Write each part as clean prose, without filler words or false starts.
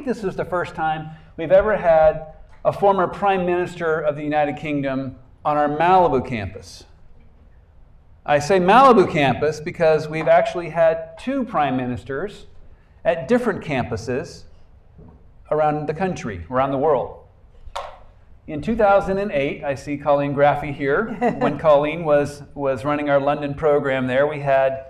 think this is the first time we've ever had a former Prime Minister of the United Kingdom on our Malibu campus. I say Malibu campus because we've actually had 2 Prime Ministers at different campuses around the country, around the world. In 2008, I see Colleen Graffy here. When Colleen was running our London program there, we had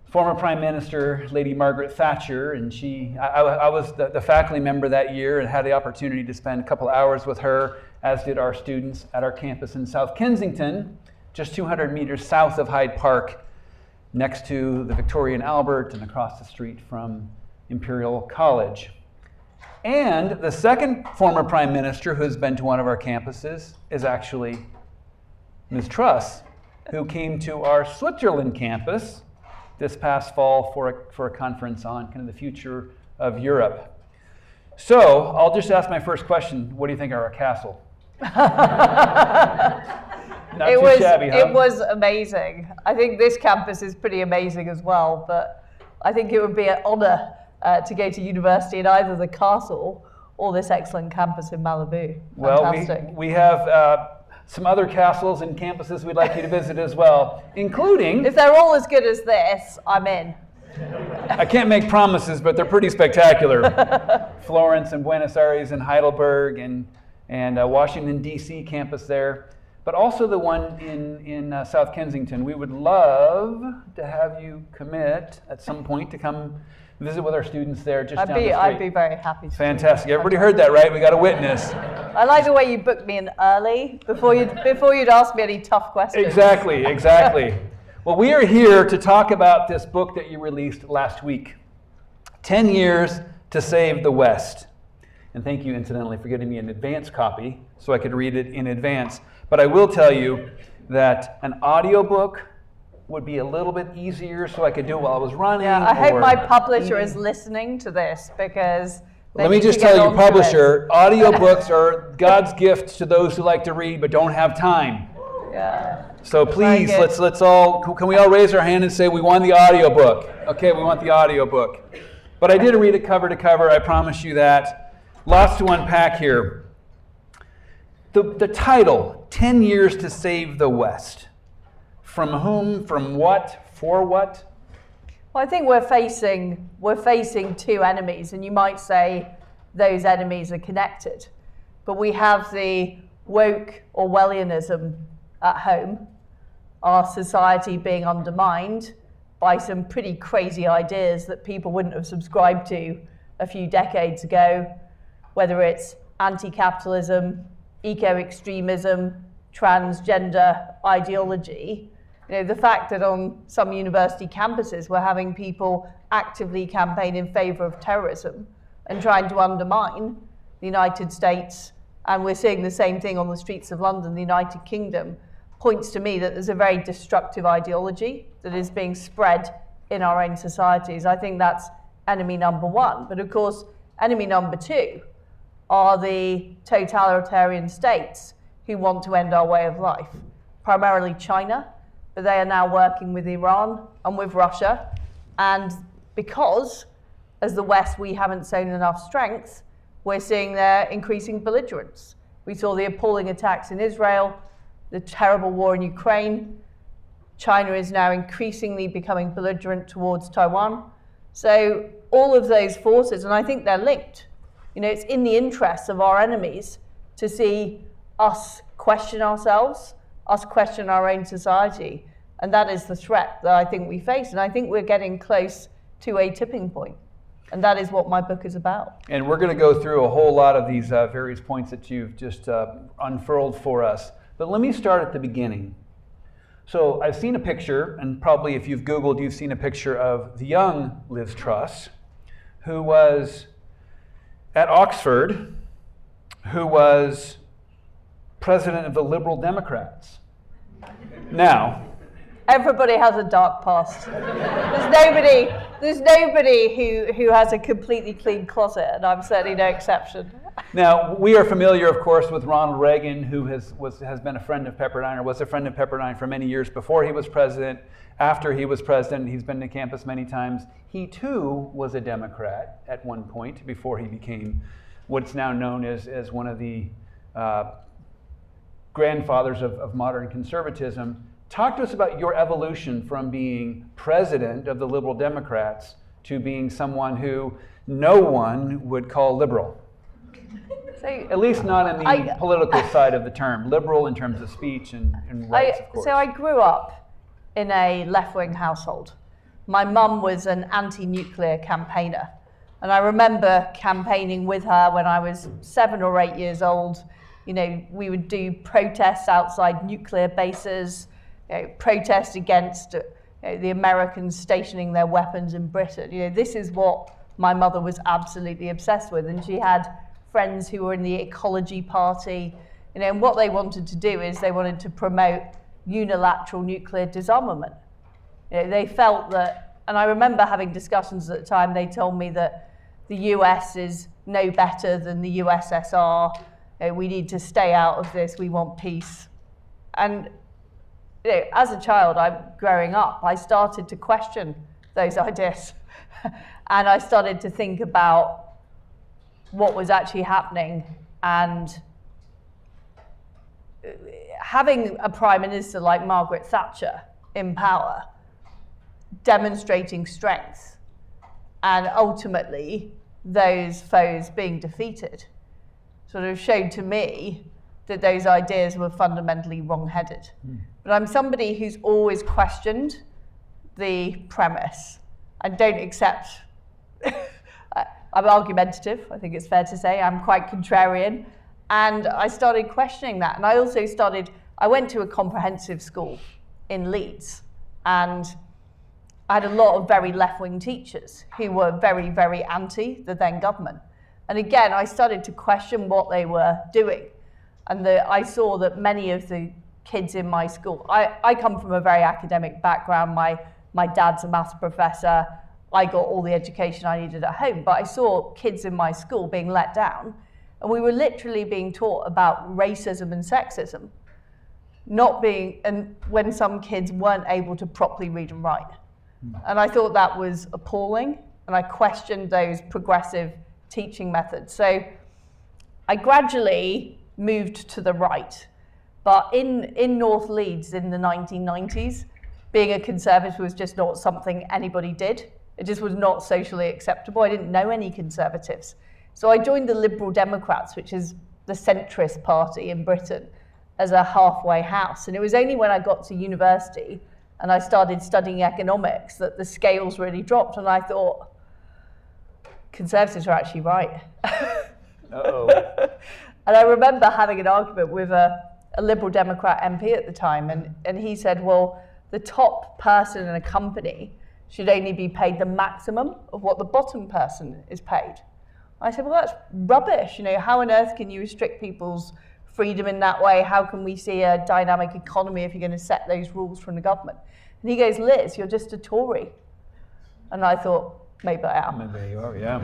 former Prime Minister, Lady Margaret Thatcher, and I was the faculty member that year and had the opportunity to spend a couple hours with her, as did our students at our campus in South Kensington, just 200 meters south of Hyde Park, next to the Victoria and Albert and across the street from Imperial College. And the second former Prime Minister who's been to one of our campuses is actually Ms. Truss, who came to our Switzerland campus this past fall for a conference on kind of the future of Europe. So I'll just ask my first question. What do you think of our castle? Not too shabby, huh? It was amazing. I think this campus is pretty amazing as well, but I think it would be an honor to go to university in either the castle or this excellent campus in Malibu. Fantastic. Well, we have some other castles and campuses we'd like you to visit as well, including... If they're all as good as this, I'm in. I can't make promises, but they're pretty spectacular. Florence and Buenos Aires and Heidelberg and Washington, D.C. campus there, but also the one in South Kensington. We would love to have you commit at some point to come visit with our students there just down the street. I'd be very happy to. Fantastic. Everybody heard that, right? We got a witness. I like the way you booked me in early before you'd ask me any tough questions. Exactly. Well, we are here to talk about this book that you released last week, 10 Years to Save the West. And thank you, incidentally, for getting me an advance copy so I could read it in advance. But I will tell you that an audiobook would be a little bit easier so I could do it while I was running. Yeah, I hope my publisher is listening to this because... Let me just tell you, publisher, audiobooks are God's gift to those who like to read but don't have time. Yeah. So please, let's all, can we all raise our hand and say we want the audiobook? Okay, we want the audiobook. But I did read it cover to cover, I promise you that. Lots to unpack here. The title, 10 Years to Save the West. From whom, from what, for what? Well, I think we're facing 2 enemies, and you might say those enemies are connected. But we have the woke Orwellianism at home, our society being undermined by some pretty crazy ideas that people wouldn't have subscribed to a few decades ago, whether it's anti-capitalism, eco-extremism, transgender ideology. You know, the fact that on some university campuses we're having people actively campaign in favor of terrorism and trying to undermine the United States, and we're seeing the same thing on the streets of London, the United Kingdom, points to me that there's a very destructive ideology that is being spread in our own societies. I think that's enemy number 1. But of course, enemy number 2 are the totalitarian states who want to end our way of life, primarily China, but they are now working with Iran and with Russia. And because, as the West, we haven't shown enough strength, we're seeing their increasing belligerence. We saw the appalling attacks in Israel, the terrible war in Ukraine. China is now increasingly becoming belligerent towards Taiwan. So all of those forces, and I think they're linked. You know, it's in the interests of our enemies to see us question ourselves, us question our own society. And that is the threat that I think we face. And I think we're getting close to a tipping point. And that is what my book is about. And we're going to go through a whole lot of these various points that you've just unfurled for us. But let me start at the beginning. So I've seen a picture, and probably if you've Googled, you've seen a picture of the young Liz Truss, who was at Oxford, who was president of the Liberal Democrats. Now, everybody has a dark past. There's nobody who has a completely clean closet, and I'm certainly no exception. Now, we are familiar, of course, with Ronald Reagan, who has been a friend of Pepperdine, or was a friend of Pepperdine for many years before he was president. After he was president, he's been to campus many times. He, too, was a Democrat at one point before he became what's now known as one of the grandfathers of modern conservatism. Talk to us about your evolution from being president of the Liberal Democrats to being someone who no one would call liberal. So, at least not in the political side of the term. Liberal in terms of speech and rights, of course. So I grew up in a left-wing household. My mum was an anti-nuclear campaigner. And I remember campaigning with her when I was 7 or 8 years old. You know, we would do protests outside nuclear bases, protest against the Americans stationing their weapons in Britain. You know, this is what my mother was absolutely obsessed with. And she had friends who were in the Ecology Party. You know, and what they wanted to do is they wanted to promote unilateral nuclear disarmament. You know, they felt that, and I remember having discussions at the time, they told me that the US is no better than the USSR. You know, we need to stay out of this, we want peace. And you know, as a child, growing up, I started to question those ideas. And I started to think about what was actually happening, and having a prime minister like Margaret Thatcher in power, demonstrating strength, and ultimately those foes being defeated, sort of showed to me that those ideas were fundamentally wrong-headed. But I'm somebody who's always questioned the premise. I don't accept, I'm argumentative, I think it's fair to say. I'm quite contrarian. And I started questioning that. And I also I went to a comprehensive school in Leeds. And I had a lot of very left-wing teachers who were very, very anti the then government. And again, I started to question what they were doing. And I saw that many of the kids in my school, I come from a very academic background. My dad's a maths professor. I got all the education I needed at home, but I saw kids in my school being let down, and we were literally being taught about racism and sexism, and when some kids weren't able to properly read and write. And I thought that was appalling, and I questioned those progressive teaching methods. So I gradually moved to the right, but in North Leeds in the 1990s, being a conservative was just not something anybody did. It just was not socially acceptable. I didn't know any conservatives. So I joined the Liberal Democrats, which is the centrist party in Britain, as a halfway house. And it was only when I got to university and I started studying economics that the scales really dropped. And I thought, conservatives are actually right. Uh-oh. And I remember having an argument with a Liberal Democrat MP at the time. And he said, well, the top person in a company should only be paid the maximum of what the bottom person is paid. I said, well, that's rubbish. You know, how on earth can you restrict people's freedom in that way? How can we see a dynamic economy if you're going to set those rules from the government? And he goes, Liz, you're just a Tory. And I thought, maybe I am. Maybe you are, yeah.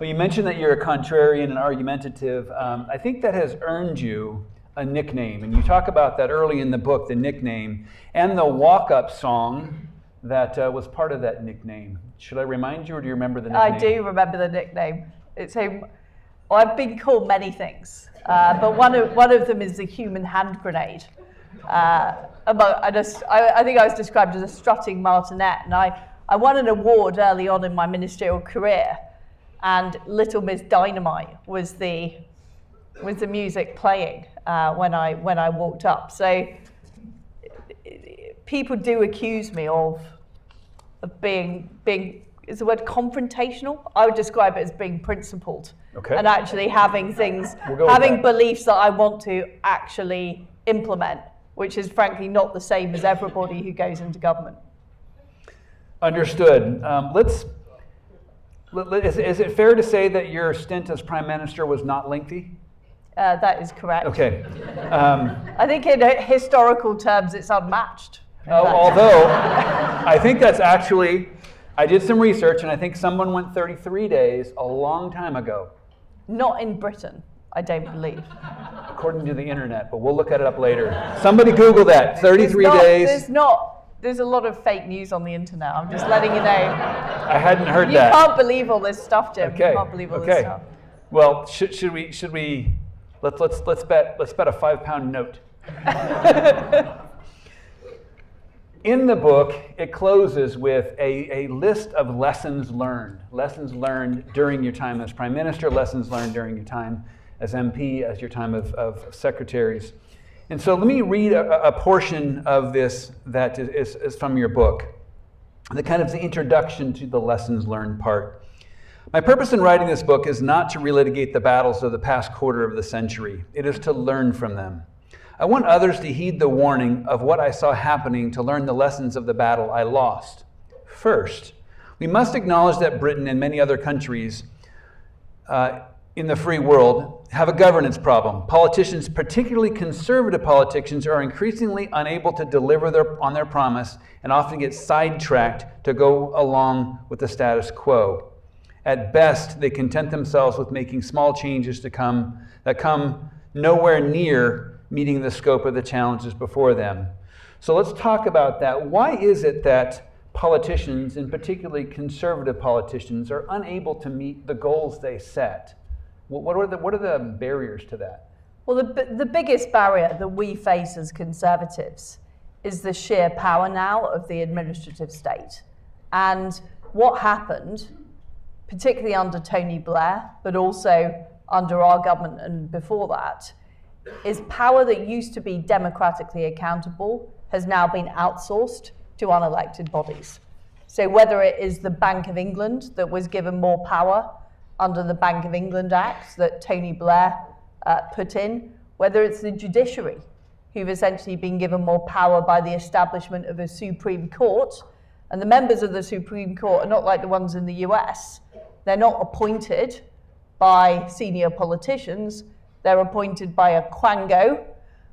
Well, you mentioned that you're a contrarian and argumentative. I think that has earned you a nickname. And you talk about that early in the book, the nickname, and the walk-up song that was part of that nickname. Should I remind you, or do you remember the nickname? I do remember the nickname. I've been called many things, but one of them is the human hand grenade. I think I was described as a strutting martinet, and I won an award early on in my ministerial career, and Little Miss Dynamite was the music playing when I walked up. So people do accuse me of being, is the word confrontational? I would describe it as being principled. Okay. And actually having beliefs that I want to actually implement, which is frankly not the same as everybody who goes into government. Understood. Is it fair to say that your stint as Prime Minister was not lengthy? That is correct. Okay. I think in historical terms it's unmatched. Although, I think that's actually, I did some research and I think someone went 33 days a long time ago. Not in Britain. I don't believe. According to the internet, but we'll look at it up later. Somebody Google that. 33 days. There's a lot of fake news on the internet. I'm just letting you know. I hadn't heard that. You can't believe all this stuff, Jim. Okay. You can't believe all this stuff. Well, should we let's bet a 5-pound note. In the book, it closes with a list of lessons learned during your time as Prime Minister, lessons learned during your time as MP, as your time of secretaries. And so let me read a portion of this that is from your book, the kind of the introduction to the lessons learned part. My purpose in writing this book is not to relitigate the battles of the past quarter of the century. It is to learn from them. I want others to heed the warning of what I saw happening to learn the lessons of the battle I lost. First, we must acknowledge that Britain and many other countries in the free world have a governance problem. Politicians, particularly conservative politicians, are increasingly unable to deliver on their promise and often get sidetracked to go along with the status quo. At best, they content themselves with making small changes that come nowhere near meeting the scope of the challenges before them. So let's talk about that. Why is it that politicians, and particularly conservative politicians, are unable to meet the goals they set? What are the barriers to that? Well, the biggest barrier that we face as conservatives is the sheer power now of the administrative state. And what happened, particularly under Tony Blair, but also under our government and before that, is power that used to be democratically accountable has now been outsourced to unelected bodies. So whether it is the Bank of England that was given more power under the Bank of England Act that Tony Blair put in, whether it's the judiciary, who've essentially been given more power by the establishment of a Supreme Court, and the members of the Supreme Court are not like the ones in the US. They're not appointed by senior politicians. They're appointed by a quango,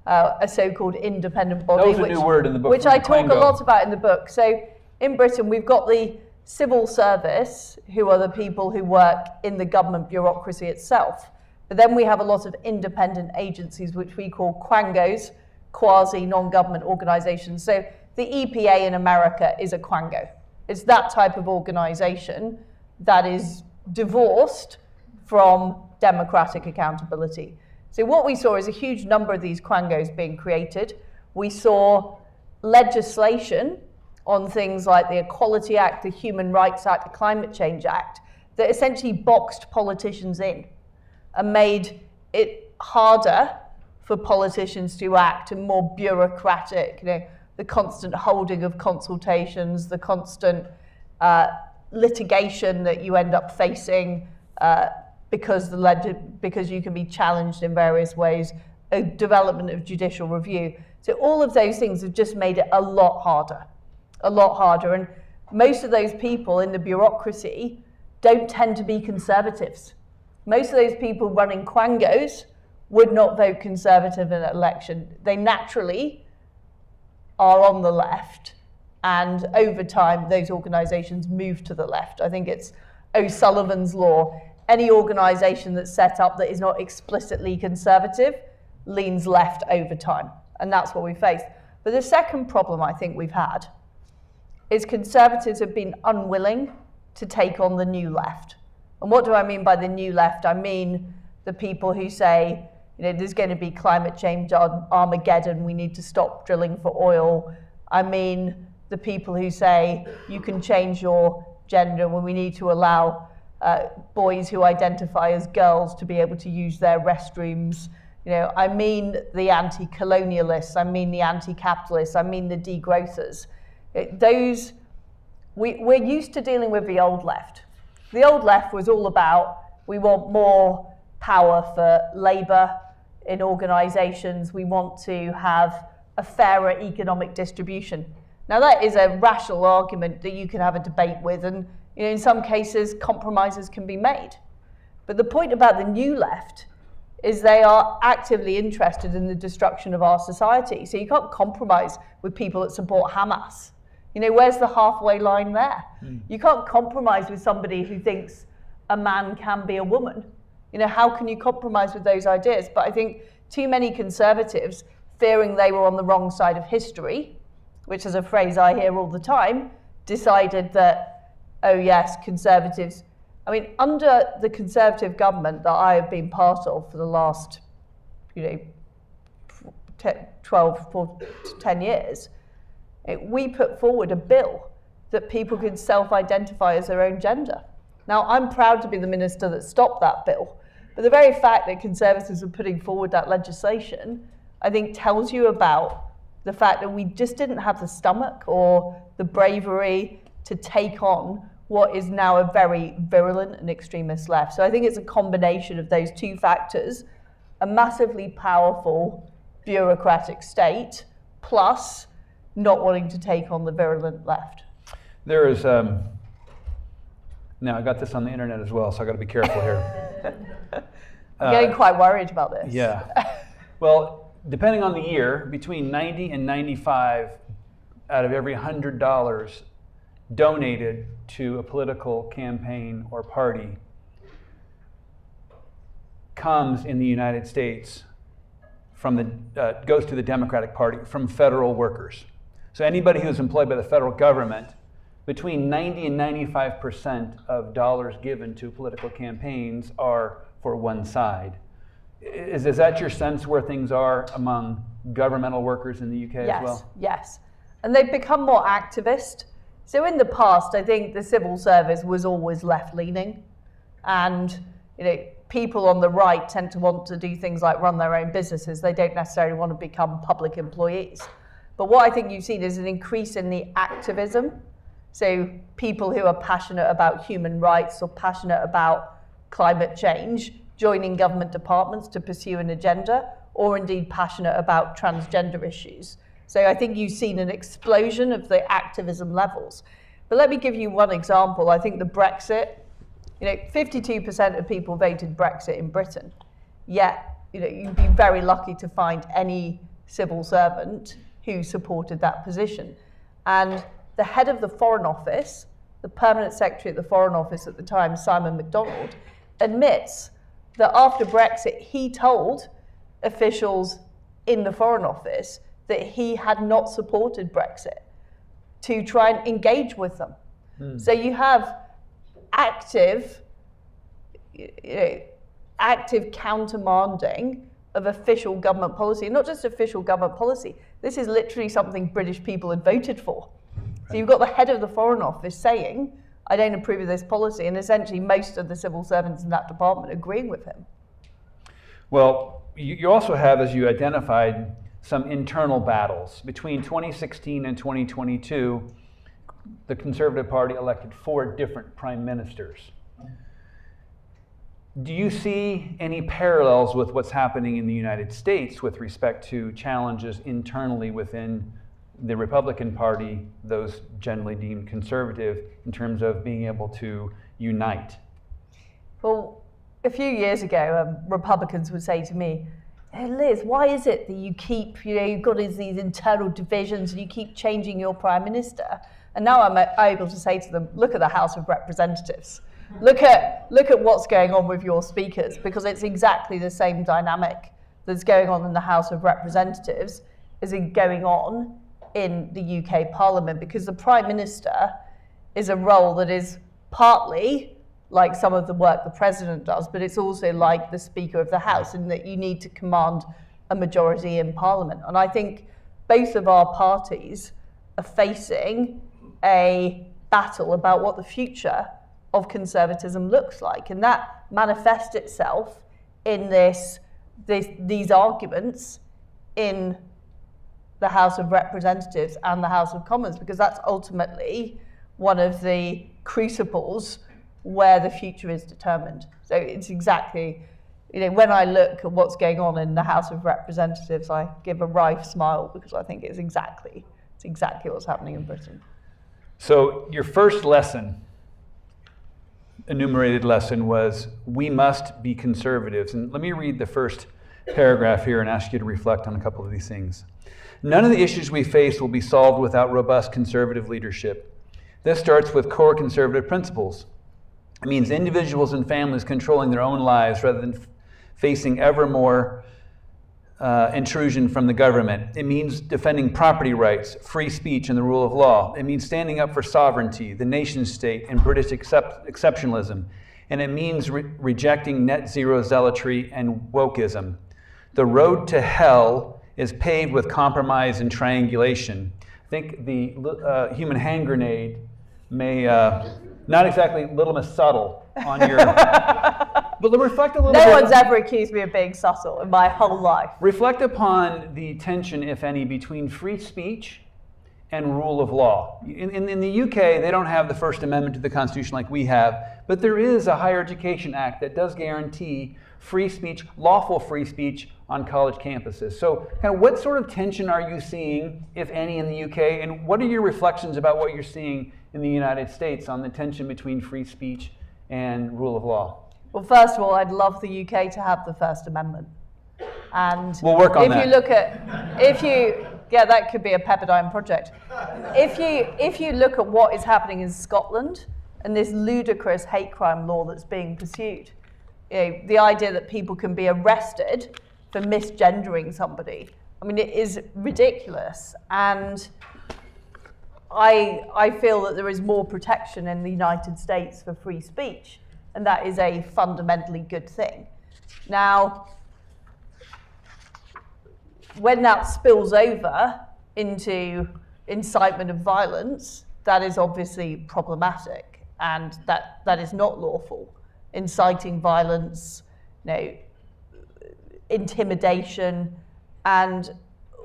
a so-called independent body. That was a new word in the book. Which I talk a lot about in the book. So in Britain, we've got the civil service, who are the people who work in the government bureaucracy itself. But then we have a lot of independent agencies, which we call quangos, quasi-non-government organizations. So the EPA in America is a quango. It's that type of organization that is divorced from democratic accountability. So what we saw is a huge number of these quangos being created. We saw legislation on things like the Equality Act, the Human Rights Act, the Climate Change Act, that essentially boxed politicians in and made it harder for politicians to act and more bureaucratic, the constant holding of consultations, the constant litigation that you end up facing because you can be challenged in various ways, a development of judicial review. So all of those things have just made it a lot harder. And most of those people in the bureaucracy don't tend to be conservatives. Most of those people running quangos would not vote Conservative in an election. They naturally are on the left, and over time, those organizations move to the left. I think it's O'Sullivan's law. Any organization that's set up that is not explicitly conservative leans left over time, and that's what we face. But the second problem I think we've had is conservatives have been unwilling to take on the new left. And what do I mean by the new left? I mean the people who say, there's going to be climate change Armageddon, we need to stop drilling for oil. I mean the people who say you can change your gender when we need to allow boys who identify as girls to be able to use their restrooms. I mean the anti-colonialists, I mean the anti-capitalists, I mean the degrowthers. We're used to dealing with the old left. The old left was all about, we want more power for labour in organisations, we want to have a fairer economic distribution. Now that is a rational argument that you can have a debate with, and in some cases compromises can be made. But the point about the new left is they are actively interested in the destruction of our society. So you can't compromise with people that support Hamas. Where's the halfway line there? You can't compromise with somebody who thinks a man can be a woman. How can you compromise with those ideas? But I think too many conservatives, fearing they were on the wrong side of history, which is a phrase I hear all the time, decided that, oh yes, conservatives. I mean, under the Conservative government that I have been part of for the last, 12 to 10 years, we put forward a bill that people could self-identify as their own gender. Now, I'm proud to be the minister that stopped that bill, but the very fact that Conservatives are putting forward that legislation, I think tells you about the fact that we just didn't have the stomach or the bravery to take on what is now a very virulent and extremist left. So I think it's a combination of those two factors, a massively powerful bureaucratic state, plus not wanting to take on the virulent left. There is, now I got this on the internet as well, so I got to be careful here. I'm getting quite worried about this. Yeah. Well, depending on the year, between 90 and 95 out of every $100 donated to a political campaign or party comes in the United States from goes to the Democratic Party from federal workers. So anybody who's employed by the federal government, between 90 and 95% of dollars given to political campaigns are for one side. Is that your sense where things are among governmental workers in the UK as well? Yes. And they've become more activist. So in the past, I think the civil service was always left-leaning. And people on the right tend to want to do things like run their own businesses. They don't necessarily want to become public employees. But what I think you've seen is an increase in the activism. So people who are passionate about human rights or passionate about climate change joining government departments to pursue an agenda, or indeed passionate about transgender issues. So I think you've seen an explosion of the activism levels. But let me give you one example. I think the Brexit, 52% of people voted Brexit in Britain. Yet, you'd be very lucky to find any civil servant who supported that position. And the head of the Foreign Office, the permanent secretary at the Foreign Office at the time, Simon MacDonald, admits that after Brexit, he told officials in the Foreign Office that he had not supported Brexit to try and engage with them. So you have active countermanding of official government policy, not just official government policy. This is literally something British people had voted for. So you've got the head of the Foreign Office saying, I don't approve of this policy, and essentially most of the civil servants in that department agreeing with him. Well, you also have, as you identified, some internal battles. Between 2016 and 2022, the Conservative Party elected 4 different prime ministers. Do you see any parallels with what's happening in the United States with respect to challenges internally within the Republican Party, those generally deemed conservative, in terms of being able to unite? Well, a few years ago, Republicans would say to me, hey Liz, why is it that you keep, you've got these internal divisions and you keep changing your prime minister? And now I'm able to say to them, look at the House of Representatives. Look at what's going on with your speakers, because it's exactly the same dynamic that's going on in the House of Representatives as in going on in the UK Parliament, because the Prime Minister is a role that is partly like some of the work the President does, but it's also like the Speaker of the House, in that you need to command a majority in Parliament. And I think both of our parties are facing a battle about what the future of conservatism looks like, and that manifests itself in these arguments in the House of Representatives and the House of Commons, because that's ultimately one of the crucibles where the future is determined. So it's exactly, when I look at what's going on in the House of Representatives, I give a wry smile, because I think it's exactly what's happening in Britain. So your first lesson, enumerated lesson, was we must be conservatives. And let me read the first paragraph here and ask you to reflect on a couple of these things. None of the issues we face will be solved without robust conservative leadership. This starts with core conservative principles. It means individuals and families controlling their own lives rather than facing ever more intrusion from the government. It means defending property rights, free speech, and the rule of law. It means standing up for sovereignty, the nation state, and British exceptionalism. And it means rejecting net zero zealotry and wokeism. The road to hell is paved with compromise and triangulation. I think the human hand grenade may, not exactly Little Miss Subtle on your, but reflect a little bit. No one's ever accused me of being subtle in my whole life. Reflect upon the tension, if any, between free speech and rule of law. In the UK, they don't have the First Amendment to the Constitution like we have, but there is a Higher Education Act that does guarantee free speech, lawful free speech on college campuses. So kind of what sort of tension are you seeing, if any, in the UK, and what are your reflections about what you're seeing in the United States on the tension between free speech and rule of law? Well, first of all, I'd love the UK to have the First Amendment. And we'll work on that. Yeah, that could be a Pepperdine project. If you look at what is happening in Scotland and this ludicrous hate crime law that's being pursued, the idea that people can be arrested for misgendering somebody, I mean, it is ridiculous. And I feel that there is more protection in the United States for free speech, and that is a fundamentally good thing. Now, when that spills over into incitement of violence, that is obviously problematic, and that is not lawful. Inciting violence, intimidation, and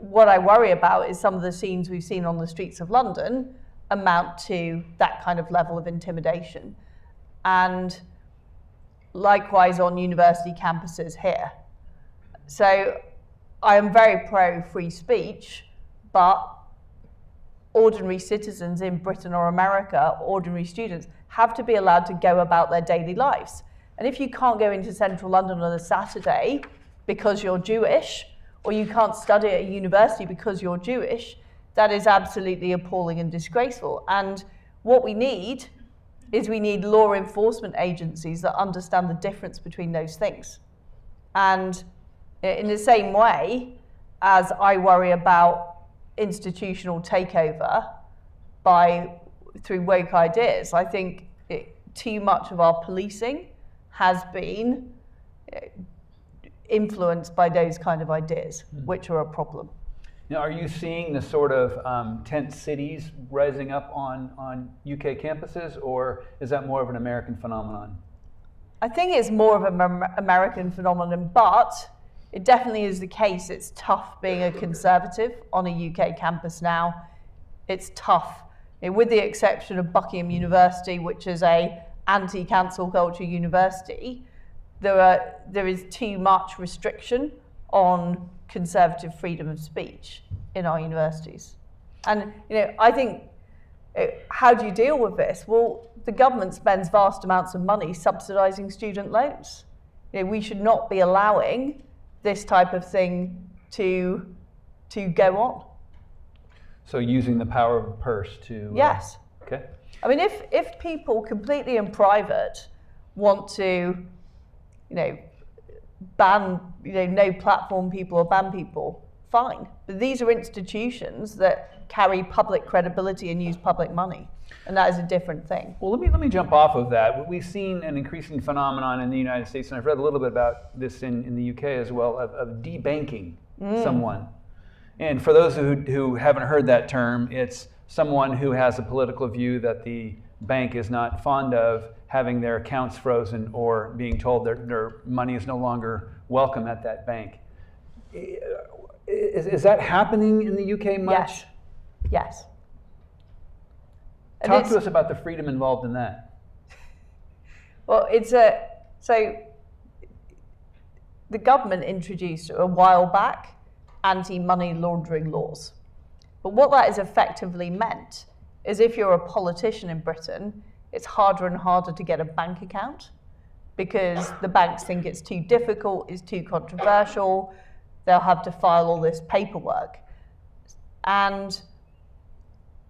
what I worry about is some of the scenes we've seen on the streets of London amount to that kind of level of intimidation. And likewise on university campuses here. So I am very pro free speech, but ordinary citizens in Britain or America, ordinary students, have to be allowed to go about their daily lives. And if you can't go into central London on a Saturday because you're Jewish, or you can't study at a university because you're Jewish, that is absolutely appalling and disgraceful. And what we need is we need law enforcement agencies that understand the difference between those things. And in the same way as I worry about institutional takeover through woke ideas, I think too much of our policing has been influenced by those kind of ideas, which are a problem. Now, are you seeing the sort of tent cities rising up on UK campuses, or is that more of an American phenomenon? I think it's more of an American phenomenon, but it definitely is the case. It's tough being a conservative on a UK campus now. It's tough. With the exception of Buckingham University, which is a anti-cancel culture university, there is too much restriction on conservative freedom of speech in our universities. And I think, how do you deal with this? Well, the government spends vast amounts of money subsidizing student loans. We should not be allowing this type of thing to go on. So using the power of a purse to... Yes. Okay. I mean, if people completely in private want to, ban, no platform people or ban people, fine. But these are institutions that carry public credibility and use public money, and that is a different thing. Well, let me jump off of that. We've seen an increasing phenomenon in the United States, and I've read a little bit about this in the UK as well, of debanking someone. And for those who haven't heard that term, it's someone who has a political view that the bank is not fond of having their accounts frozen or being told their money is no longer welcome at that bank. Is that happening in the UK much? Yes. Talk to us about the freedom involved in that. Well, so the government introduced a while back anti-money laundering laws. But what that has effectively meant is if you're a politician in Britain, it's harder and harder to get a bank account because the banks think it's too difficult, it's too controversial, they'll have to file all this paperwork. And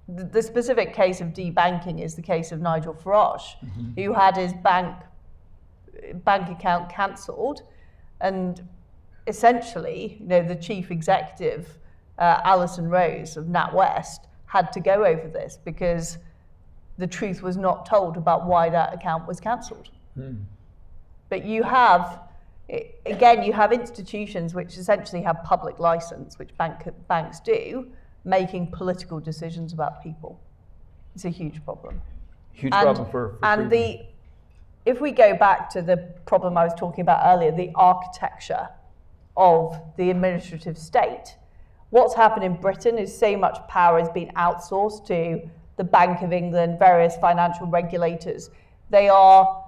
the specific case of debanking is the case of Nigel Farage, who had his bank account cancelled, and essentially, the chief executive, Alison Rose of NatWest, had to go over this because the truth was not told about why that account was cancelled. But you have institutions which essentially have public license, which banks do, making political decisions about people. It's a huge problem. Huge problem for freedom. If we go back to the problem I was talking about earlier, the architecture of the administrative state, what's happened in Britain is so much power has been outsourced to the Bank of England, various financial regulators. They are,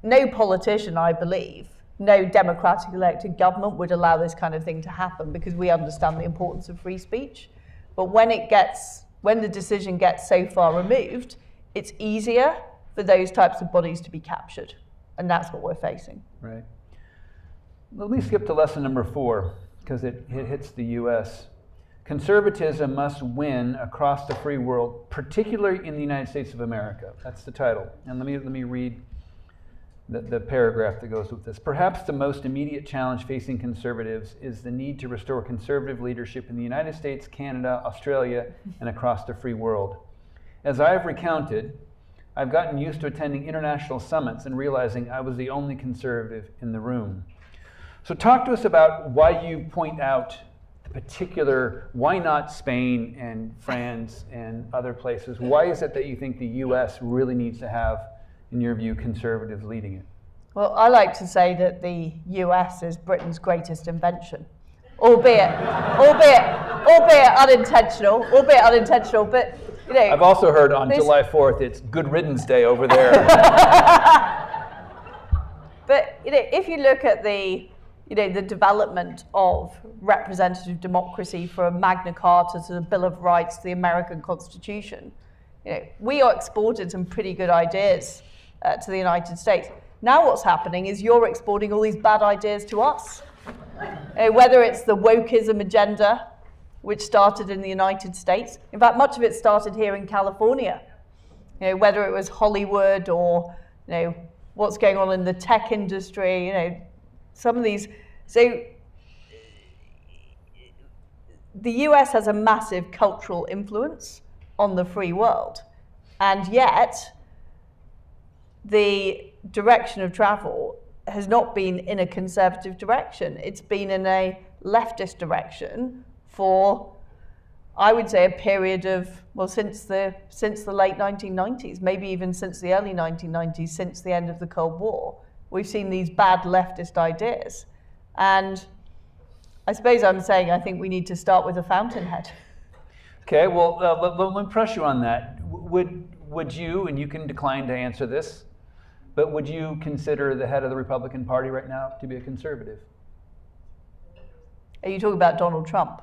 no politician, I believe, no democratically elected government would allow this kind of thing to happen because we understand the importance of free speech. But when the decision gets so far removed, it's easier for those types of bodies to be captured. And that's what we're facing. Right. Let me skip to lesson number 4, because it hits the U.S. Conservatism must win across the free world, particularly in the United States of America. That's the title. And let me read the paragraph that goes with this. Perhaps the most immediate challenge facing conservatives is the need to restore conservative leadership in the United States, Canada, Australia, and across the free world. As I have recounted, I've gotten used to attending international summits and realizing I was the only conservative in the room. So talk to us about why you point out the particular, why not Spain and France and other places? Why is it that you think the U.S. really needs to have, in your view, conservatives leading it? Well, I like to say that the US is Britain's greatest invention, albeit unintentional, but I've also heard on July 4th it's Good Riddance Day over there. But if you look at the development of representative democracy from Magna Carta to the Bill of Rights to the American Constitution, we exported some pretty good ideas to the United States. Now what's happening is you're exporting all these bad ideas to us. Whether it's the wokeism agenda, which started in the United States. In fact, much of it started here in California. Whether it was Hollywood or what's going on in the tech industry, some of these. So the US has a massive cultural influence on the free world, and yet the direction of travel has not been in a conservative direction. It's been in a leftist direction for, I would say, a period of, since the late 1990s, maybe even since the early 1990s, since the end of the Cold War. We've seen these bad leftist ideas. And I suppose I'm saying I think we need to start with a fountainhead. Okay, well, let me press you on that. Would you, and you can decline to answer this, but would you consider the head of the Republican Party right now to be a conservative? Are you talking about Donald Trump?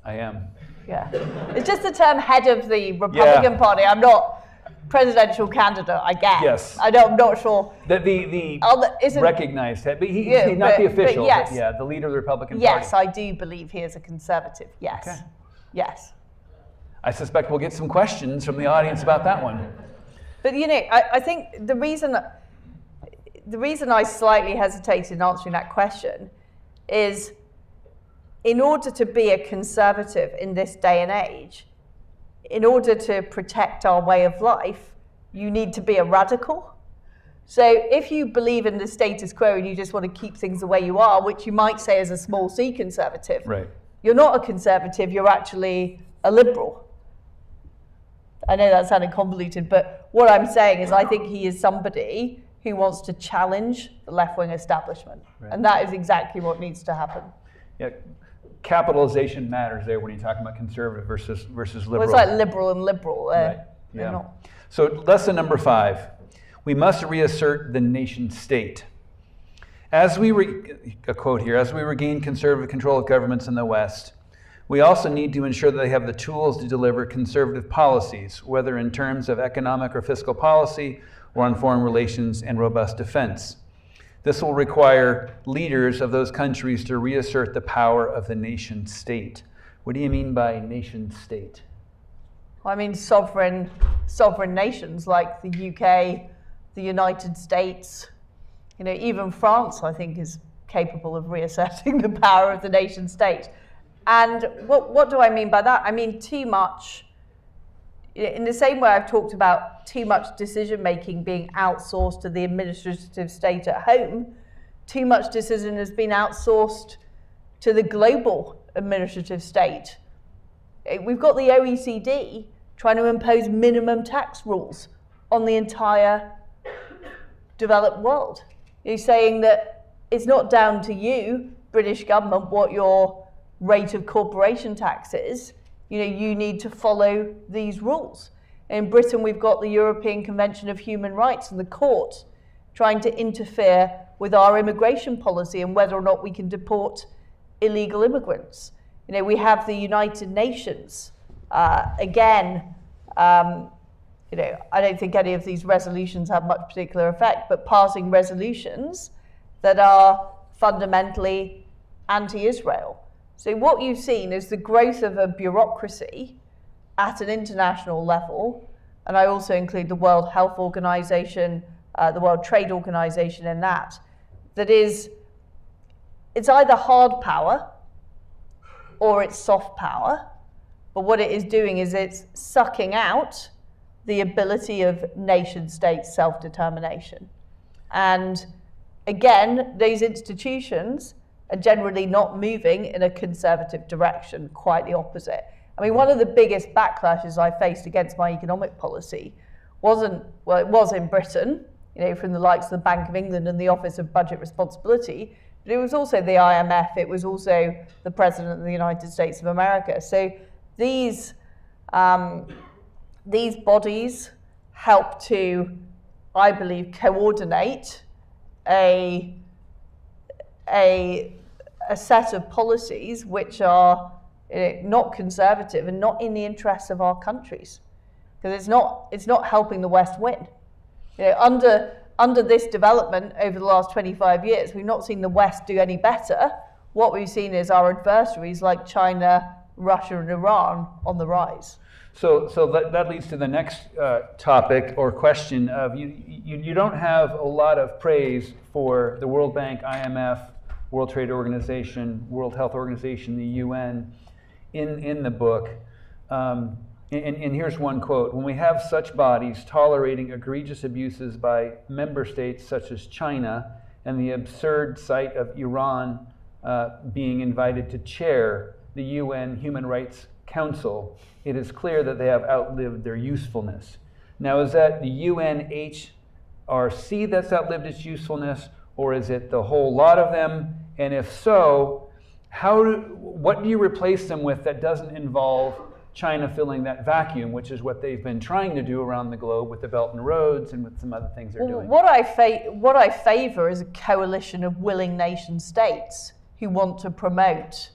I am. Yeah. It's just the term head of the Republican Party. I'm not presidential candidate, I guess. Yes. I'm not sure. The recognized head, but he's not the official. But yes. But the leader of the Republican Party. Yes, I do believe he is a conservative. Yes. Okay. Yes. I suspect we'll get some questions from the audience about that one. But I think the reason I slightly hesitated in answering that question is, in order to be a conservative in this day and age, in order to protect our way of life, you need to be a radical. So if you believe in the status quo and you just want to keep things the way you are, which you might say is a small c conservative, right. You're not a conservative, you're actually a liberal. I know that sounded convoluted, but what I'm saying is I think he is somebody who wants to challenge the left-wing establishment. Right. And that is exactly what needs to happen. Yeah. Capitalization matters there when you're talking about conservative versus liberal. Well, it's like liberal and liberal. Right. Yeah. Not. So lesson number 5, we must reassert the nation state. As we regain conservative control of governments in the West, we also need to ensure that they have the tools to deliver conservative policies, whether in terms of economic or fiscal policy or on foreign relations and robust defense. This will require leaders of those countries to reassert the power of the nation state. What do you mean by nation state? I mean, sovereign nations like the UK, the United States, even France, I think, is capable of reasserting the power of the nation state. And what do I mean by that? I mean too much, in the same way I've talked about too much decision-making being outsourced to the administrative state at home, too much decision has been outsourced to the global administrative state. We've got the OECD trying to impose minimum tax rules on the entire developed world. You're saying that it's not down to you, British government, what your rate of corporation tax is. You need to follow these rules. In Britain, we've got the European Convention of Human Rights and the court trying to interfere with our immigration policy and whether or not we can deport illegal immigrants. We have the United Nations. Again, I don't think any of these resolutions have much particular effect, but passing resolutions that are fundamentally anti-Israel. So what you've seen is the growth of a bureaucracy at an international level, and I also include the World Health Organization, the World Trade Organization in that is, it's either hard power or it's soft power, but what it is doing is it's sucking out the ability of nation-state self-determination. And again, those institutions are generally not moving in a conservative direction, quite the opposite. I mean, one of the biggest backlashes I faced against my economic policy it was in Britain, from the likes of the Bank of England and the Office of Budget Responsibility, but it was also the IMF, it was also the President of the United States of America. So these bodies help to, I believe, coordinate a set of policies which are not conservative and not in the interests of our countries, because it's not helping the West win. Under this development over the last 25 years, we've not seen the West do any better. What we've seen is our adversaries like China, Russia, and Iran on the rise. So that leads to the next topic or question of you don't have a lot of praise for the World Bank, IMF, World Trade Organization, World Health Organization, the UN in the book. And here's one quote: "When we have such bodies tolerating egregious abuses by member states such as China and the absurd sight of Iran being invited to chair the UN Human Rights Council, it is clear that they have outlived their usefulness." Now, is that the UNHRC that's outlived its usefulness, or is it the whole lot of them? And if so, what do you replace them with that doesn't involve China filling that vacuum, which is what they've been trying to do around the globe with the Belt and Roads and with some other things they're doing? What I favor is a coalition of willing nation states who want to promote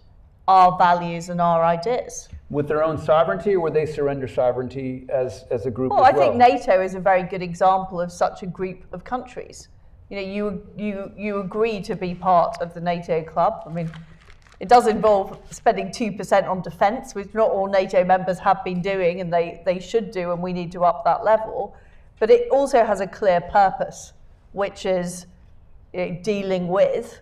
our values and our ideas. With their own sovereignty, or would they surrender sovereignty as a group well? as well? I think NATO is a very good example of such a group of countries. You agree to be part of the NATO club. I mean, it does involve spending 2% on defence, which not all NATO members have been doing, and they should do, and we need to up that level. But it also has a clear purpose, which is dealing with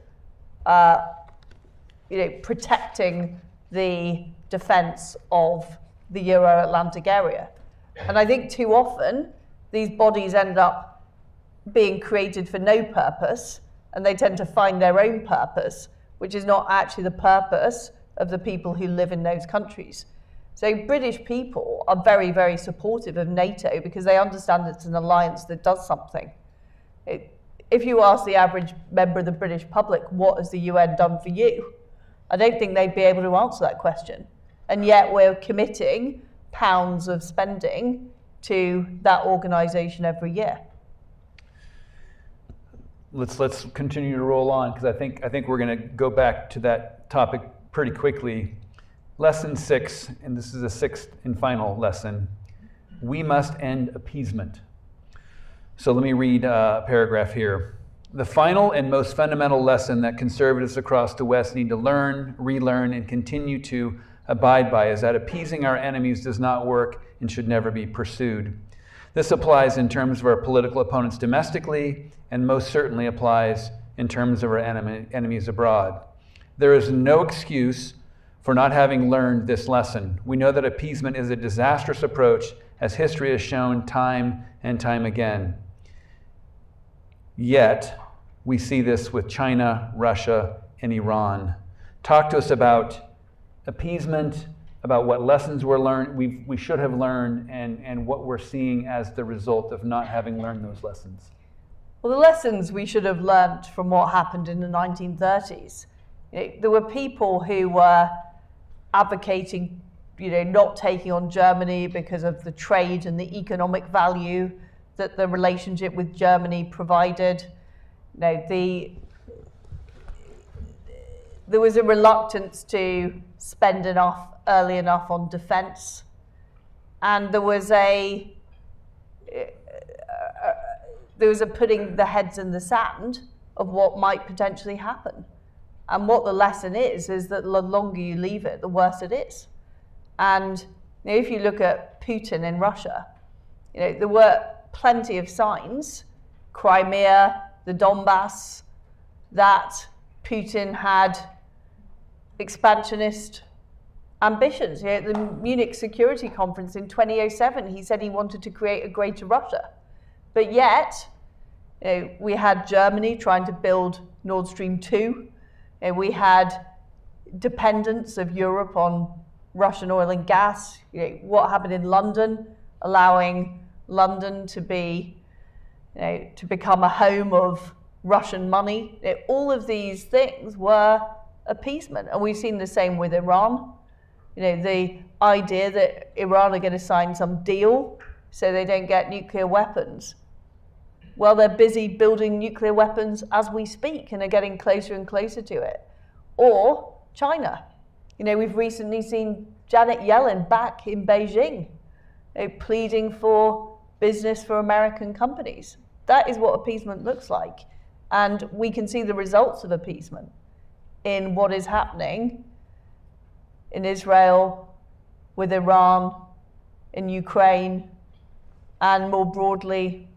protecting the defence of the Euro-Atlantic area. And I think too often these bodies end up being created for no purpose, and they tend to find their own purpose, which is not actually the purpose of the people who live in those countries. So British people are very, very supportive of NATO because they understand it's an alliance that does something. If you ask the average member of the British public, what has the UN done for you? I don't think they'd be able to answer that question. And yet we're committing pounds of spending to that organisation every year. Let's continue to roll on, because I think we're going to go back to that topic pretty quickly. Lesson 6, and this is the sixth and final lesson: we must end appeasement. So let me read a paragraph here. The final and most fundamental lesson that conservatives across the West need to learn, relearn, and continue to abide by is that appeasing our enemies does not work and should never be pursued. This applies in terms of our political opponents domestically, and most certainly applies in terms of our enemies abroad. There is no excuse for not having learned this lesson. We know that appeasement is a disastrous approach, as history has shown time and time again. Yet, we see this with China, Russia, and Iran. Talk to us about appeasement, about what lessons we should have learned, and what we're seeing as the result of not having learned those lessons. Well, the lessons we should have learned from what happened in the 1930s. There were people who were advocating, not taking on Germany because of the trade and the economic value that the relationship with Germany provided. There was a reluctance to spend early enough on defense, and there was a putting the heads in the sand of what might potentially happen. And what the lesson is that the longer you leave it, the worse it is. And if you look at Putin in Russia, there were plenty of signs, Crimea, the Donbass, that Putin had expansionist ambitions. At the Munich Security Conference in 2007, he said he wanted to create a greater Russia. But yet, we had Germany trying to build Nord Stream 2. We had dependence of Europe on Russian oil and gas. What happened in London, allowing London to be, to become a home of Russian money. All of these things were appeasement, and we've seen the same with Iran. The idea that Iran are going to sign some deal so they don't get nuclear weapons. Well, they're busy building nuclear weapons as we speak and are getting closer and closer to it. Or China. We've recently seen Janet Yellen back in Beijing, pleading for business for American companies. That is what appeasement looks like. And we can see the results of appeasement in what is happening in Israel, with Iran, in Ukraine, and more broadly,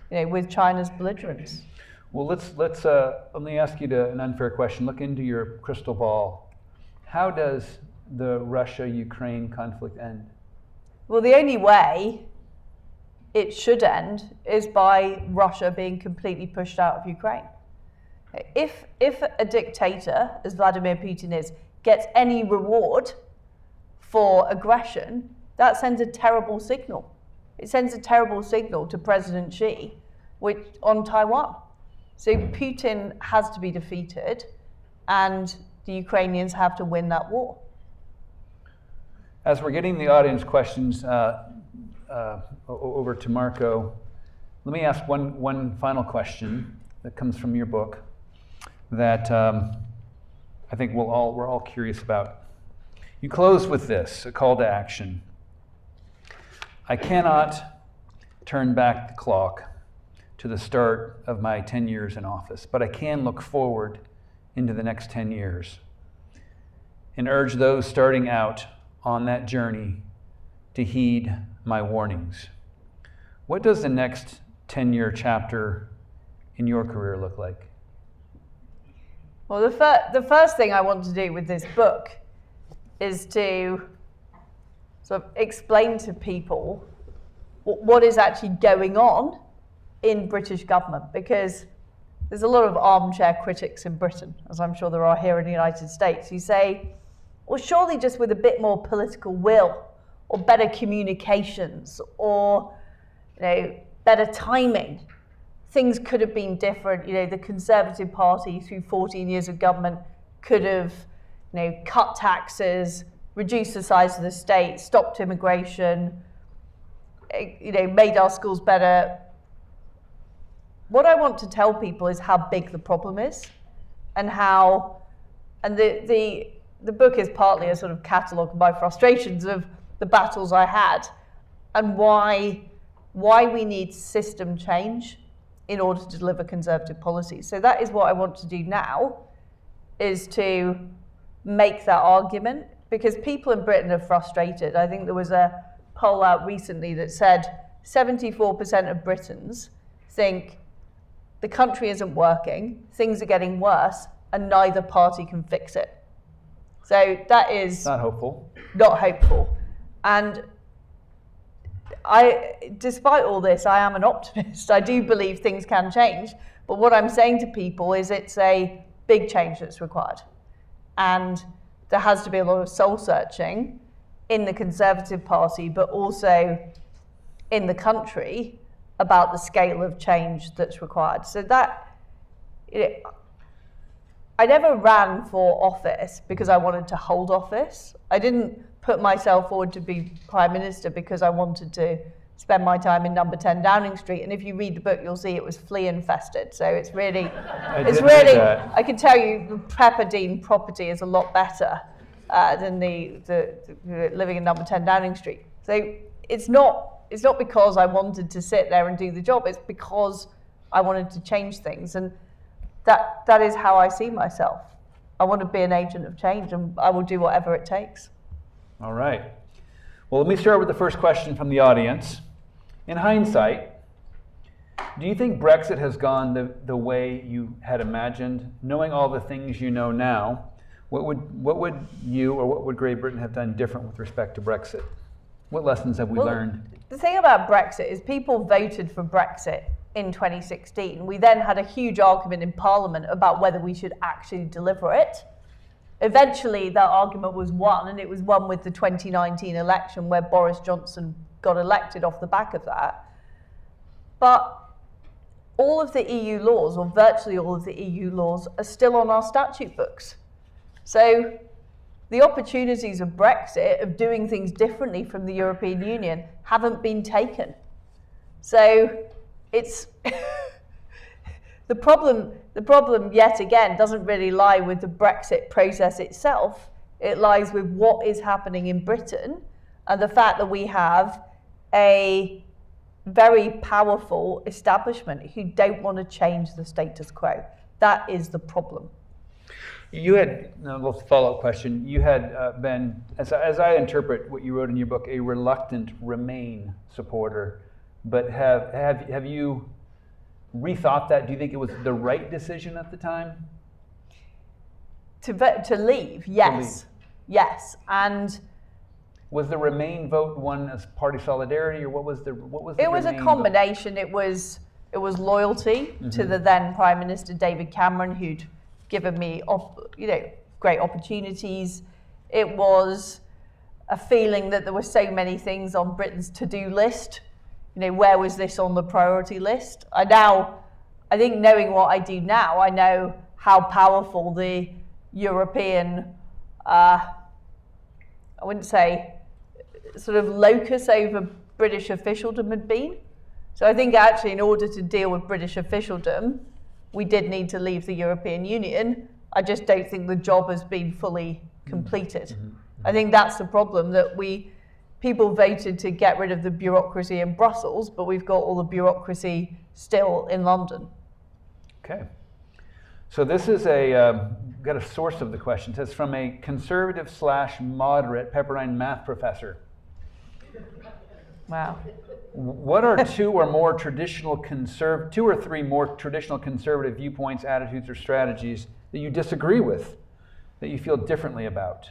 with China's belligerence. Well, let me ask you an unfair question. Look into your crystal ball. How does the Russia-Ukraine conflict end? Well, the only way it should end is by Russia being completely pushed out of Ukraine. If a dictator, as Vladimir Putin is, gets any reward for aggression, that sends a terrible signal. It sends a terrible signal to President Xi on Taiwan. So Putin has to be defeated, and the Ukrainians have to win that war. As we're getting the audience questions over to Marco, let me ask one final question that comes from your book that I think we're all curious about. You close with this, a call to action. I cannot turn back the clock to the start of my 10 years in office, but I can look forward into the next 10 years and urge those starting out on that journey to heed my warnings. What does the next 10-year chapter in your career look like? Well, the first thing I want to do with this book is to sort of explain to people what is actually going on in British government, because there's a lot of armchair critics in Britain, as I'm sure there are here in the United States, who say, well, surely just with a bit more political will or better communications or better timing, things could have been different. The Conservative Party through 14 years of government could have cut taxes, reduced the size of the state, stopped immigration, made our schools better. What I want to tell people is how big the problem is, and the book is partly a sort of catalogue of my frustrations of the battles I had, and why we need system change in order to deliver conservative policies. So that is what I want to do now, is to make that argument, because people in Britain are frustrated. I think there was a poll out recently that said 74% of Britons think the country isn't working, things are getting worse, and neither party can fix it. So that is not hopeful. Not hopeful. And despite all this, I am an optimist. I do believe things can change. But what I'm saying to people is it's a big change that's required. And there has to be a lot of soul searching in the Conservative Party, but also in the country about the scale of change that's required. So that, I never ran for office because I wanted to hold office. I didn't put myself forward to be Prime Minister because I wanted to spend my time in number 10 Downing Street. And if you read the book, you'll see it was flea infested. So it's really, I can tell you the Pepperdine property is a lot better than the living in number 10 Downing Street. So it's not because I wanted to sit there and do the job. It's because I wanted to change things. And that is how I see myself. I want to be an agent of change, and I will do whatever it takes. All right. Well, let me start with the first question from the audience. In hindsight, do you think Brexit has gone the way you had imagined? Knowing all the things you know now, what would you or what would Great Britain have done different with respect to Brexit? What lessons have we learned? The thing about Brexit is people voted for Brexit in 2016. We then had a huge argument in Parliament about whether we should actually deliver it. Eventually, that argument was won, and it was won with the 2019 election where Boris Johnson got elected off the back of that. But all of the EU laws, or virtually all of the EU laws, are still on our statute books. So the opportunities of Brexit, of doing things differently from the European Union, haven't been taken. So it's the problem yet again doesn't really lie with the Brexit process itself. It lies with what is happening in Britain and the fact that we have a very powerful establishment who don't want to change the status quo. That is the problem. You had, a little follow-up question, you had been, as I interpret what you wrote in your book, a reluctant Remain supporter, but have you rethought that? Do you think it was the right decision at the time? To leave, yes. Yes, and was the Remain vote one as party solidarity, or what was the It was a combination. It was loyalty to the then Prime Minister David Cameron, who'd given me great opportunities. It was a feeling that there were so many things on Britain's to-do list. Where was this on the priority list? I think knowing what I do now, I know how powerful the European, I wouldn't say, sort of locus over British officialdom had been. So I think actually in order to deal with British officialdom, we did need to leave the European Union. I just don't think the job has been fully completed. Mm-hmm. I think that's the problem, that people voted to get rid of the bureaucracy in Brussels, but we've got all the bureaucracy still in London. Okay. So this is got a source of the question. It says, from a conservative/moderate Pepperdine math professor. Wow. What are two or three more traditional conservative viewpoints, attitudes, or strategies that you disagree with, that you feel differently about?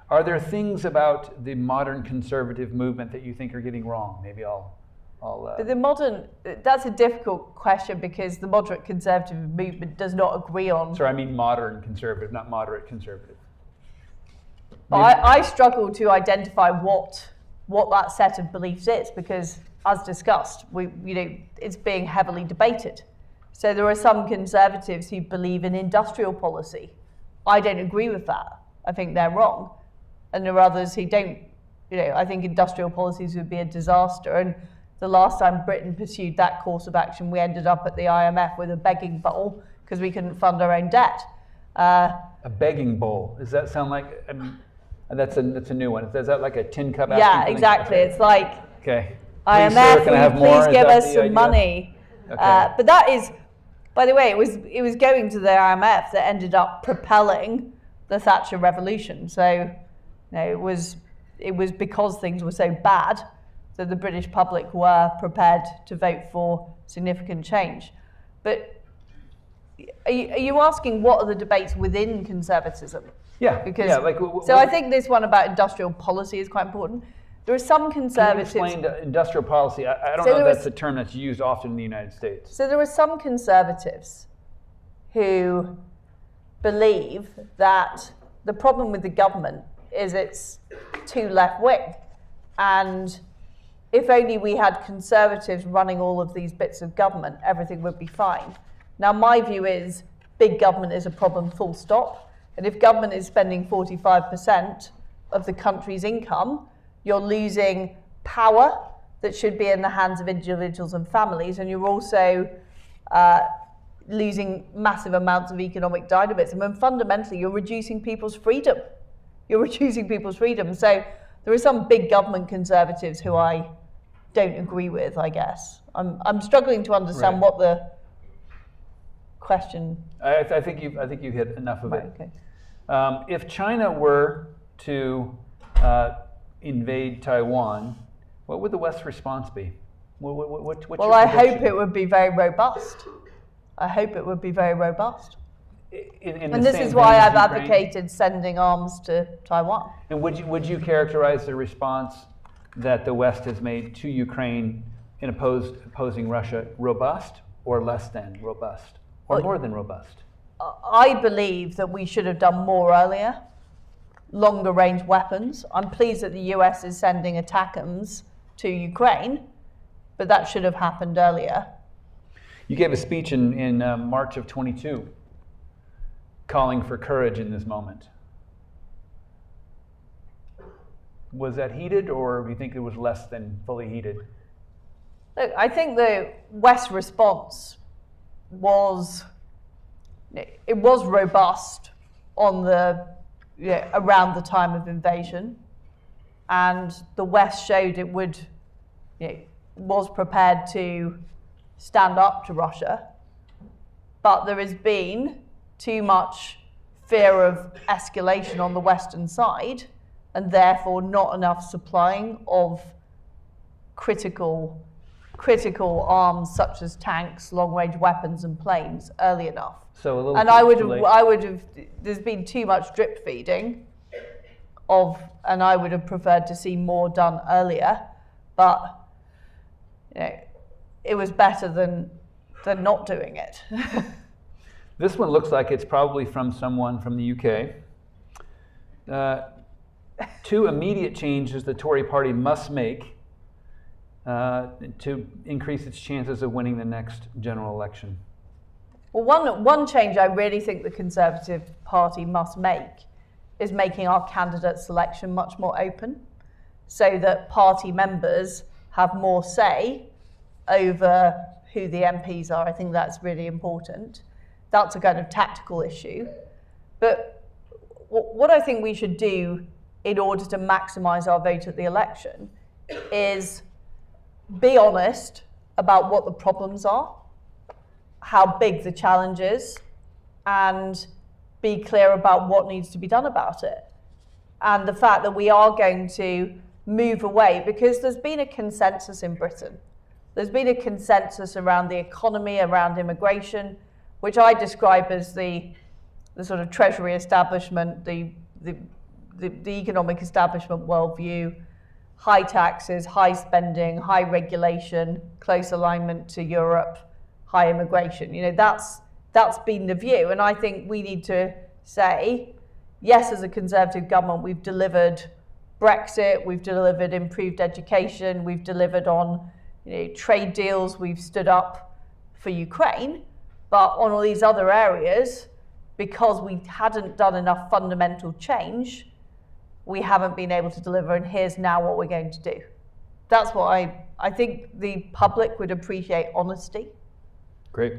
Are there things about the modern conservative movement that you think are getting wrong? Maybe that's a difficult question because the moderate conservative movement does not agree on. Sorry, I mean modern conservative, not moderate conservative. I struggle to identify what that set of beliefs is because, as discussed, it's being heavily debated. So there are some conservatives who believe in industrial policy. I don't agree with that. I think they're wrong. And there are others who don't. I think industrial policies would be a disaster. And the last time Britain pursued that course of action, we ended up at the IMF with a begging bowl because we couldn't fund our own debt. A begging bowl. Does that sound like? That's a new one. Is that like a tin cup? Yeah, exactly. It's like, okay. IMF, please give us some money. Okay. But that is, by the way, it was going to the IMF that ended up propelling the Thatcher revolution. So it was because things were so bad that the British public were prepared to vote for significant change. But are you asking what are the debates within conservatism? Yeah. Because, yeah, like, so I think this one about industrial policy is quite important. There are some conservatives. Can you explain industrial policy? I don't know if that's a term that's used often in the United States. So there are some conservatives who believe that the problem with the government is it's too left-wing. And if only we had conservatives running all of these bits of government, everything would be fine. Now, my view is big government is a problem, full stop. And if government is spending 45% of the country's income, you're losing power that should be in the hands of individuals and families, and you're also losing massive amounts of economic dynamism, and fundamentally you're reducing people's freedom. You're reducing people's freedom. So there are some big government conservatives who I don't agree with, I guess. I'm struggling to understand what the question. I think you've hit enough of it. Okay. If China were to invade Taiwan, what would the West's response be? What's well, your I prediction? hope it would be very robust. I hope it would be very robust. And this is why I've advocated sending arms to Taiwan. And would you characterize the response that the West has made to Ukraine in opposing Russia robust, or less than robust, or more than robust? I believe that we should have done more earlier. Longer range weapons. I'm pleased that the US is sending ATACMS to Ukraine, but that should have happened earlier. You gave a speech in March of 22 calling for courage in this moment. Was that heated, or do you think it was less than fully heated? Look, I think the West's response was robust on around the time of invasion, and the West showed it was prepared to stand up to Russia, but there has been too much fear of escalation on the Western side, and therefore not enough supplying of critical arms such as tanks, long-range weapons, and planes early enough. So a little. And I would have. There's been too much drip feeding and I would have preferred to see more done earlier, but it was better than not doing it. This one looks like it's probably from someone from the UK. 2 immediate changes the Tory party must make to increase its chances of winning the next general election. Well, one change I really think the Conservative Party must make is making our candidate selection much more open, so that party members have more say over who the MPs are. I think that's really important. That's a kind of tactical issue. But what I think we should do in order to maximise our vote at the election is be honest about what the problems are, how big the challenge is, and be clear about what needs to be done about it. And the fact that we are going to move away, because there's been a consensus in Britain. There's been a consensus around the economy, around immigration, which I describe as the sort of Treasury establishment, the economic establishment worldview, high taxes, high spending, high regulation, close alignment to Europe, high immigration. That's been the view. And I think we need to say, yes, as a Conservative government, we've delivered Brexit, we've delivered improved education, we've delivered on trade deals, we've stood up for Ukraine, but on all these other areas, because we hadn't done enough fundamental change, we haven't been able to deliver, and here's now what we're going to do. That's what I think the public would appreciate honesty. Great.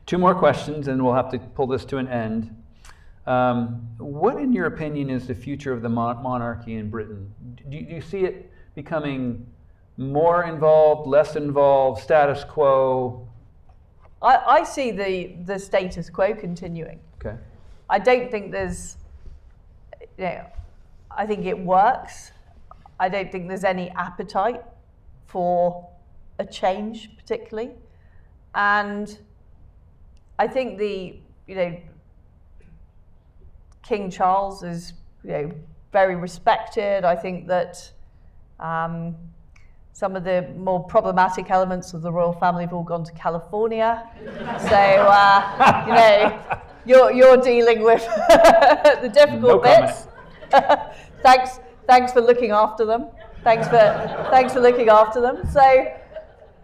2 more questions, and we'll have to pull this to an end. What, in your opinion, is the future of the monarchy in Britain? Do you see it becoming more involved, less involved, status quo? I see the status quo continuing. Okay. I don't think there's, I think it works. I don't think there's any appetite for a change, particularly. And I think King Charles is, very respected. I think that some of the more problematic elements of the royal family have all gone to California. So, you're dealing with the difficult bits. Thanks for looking after them. Thanks for looking after them. So,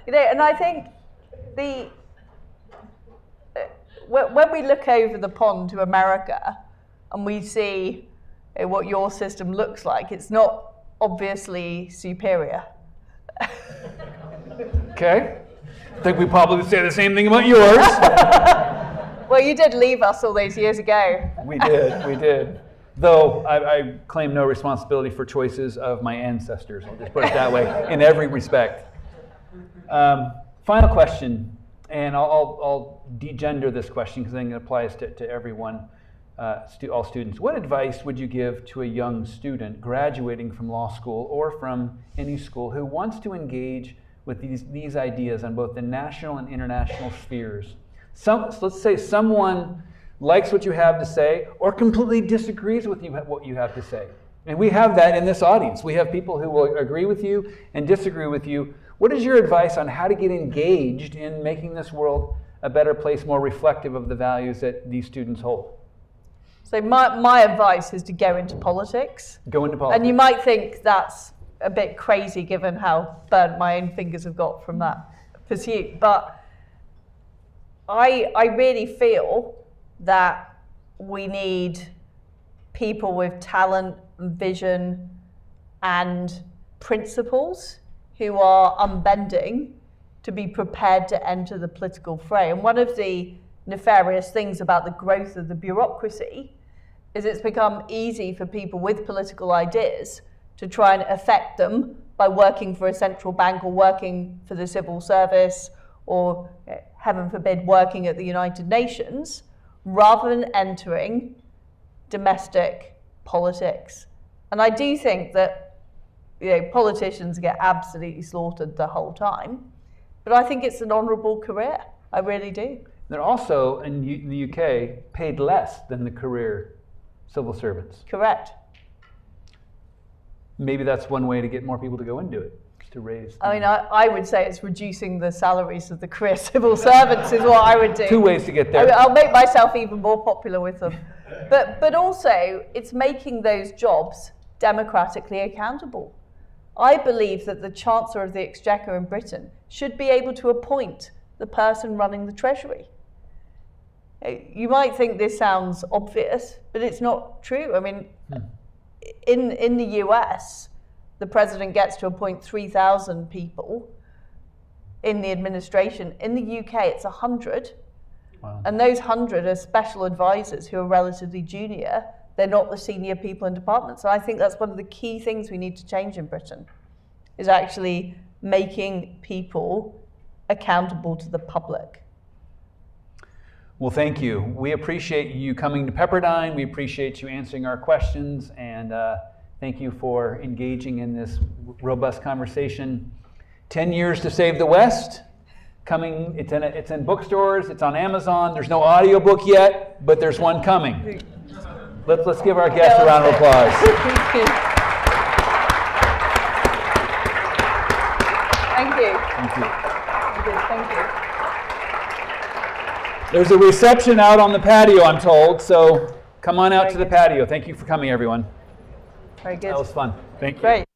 and I think when we look over the pond to America and we see what your system looks like, it's not obviously superior. Okay. I think we probably say the same thing about yours. Well, you did leave us all those years ago. We did. Though I claim no responsibility for choices of my ancestors. I'll just put it that way, in every respect. Final question, and I'll degender this question because I think it applies to everyone, all students. What advice would you give to a young student graduating from law school or from any school who wants to engage with these ideas on both the national and international spheres? Let's say someone likes what you have to say or completely disagrees with what you have to say. And we have that in this audience. We have people who will agree with you and disagree with you. What is your advice on how to get engaged in making this world a better place, more reflective of the values that these students hold? So my advice is to go into politics. Go into politics. And you might think that's a bit crazy given how burnt my own fingers have got from that pursuit. But I really feel that we need people with talent and vision and principles who are unbending to be prepared to enter the political fray. And one of the nefarious things about the growth of the bureaucracy is it's become easy for people with political ideas to try and affect them by working for a central bank or working for the civil service or, heaven forbid, working at the United Nations, rather than entering domestic politics. And I do think that politicians get absolutely slaughtered the whole time, but I think it's an honourable career. I really do. They're also, in the UK, paid less than the career civil servants. Correct. Maybe that's one way to get more people to go into it, to raise. I would say it's reducing the salaries of the career civil servants is what I would do. Two ways to get there. I'll make myself even more popular with them. But also, it's making those jobs democratically accountable. I believe that the Chancellor of the Exchequer in Britain should be able to appoint the person running the Treasury. You might think this sounds obvious, but it's not true. I mean, in the US, the president gets to appoint 3,000 people in the administration. In the UK, it's 100. Wow. And those 100 are special advisors who are relatively junior. They're not the senior people in departments. And I think that's one of the key things we need to change in Britain, is actually making people accountable to the public. Well, thank you. We appreciate you coming to Pepperdine. We appreciate you answering our questions, and thank you for engaging in this robust conversation. 10 Years to Save the West. Coming, it's in bookstores, it's on Amazon. There's no audiobook yet, but there's one coming. Let's give our guests a round of applause. Thank you. Thank you. Thank you. Thank you. There's a reception out on the patio, I'm told, so come on out to the patio. Thank you for coming, everyone. Very good. That was fun. Thank you. Great.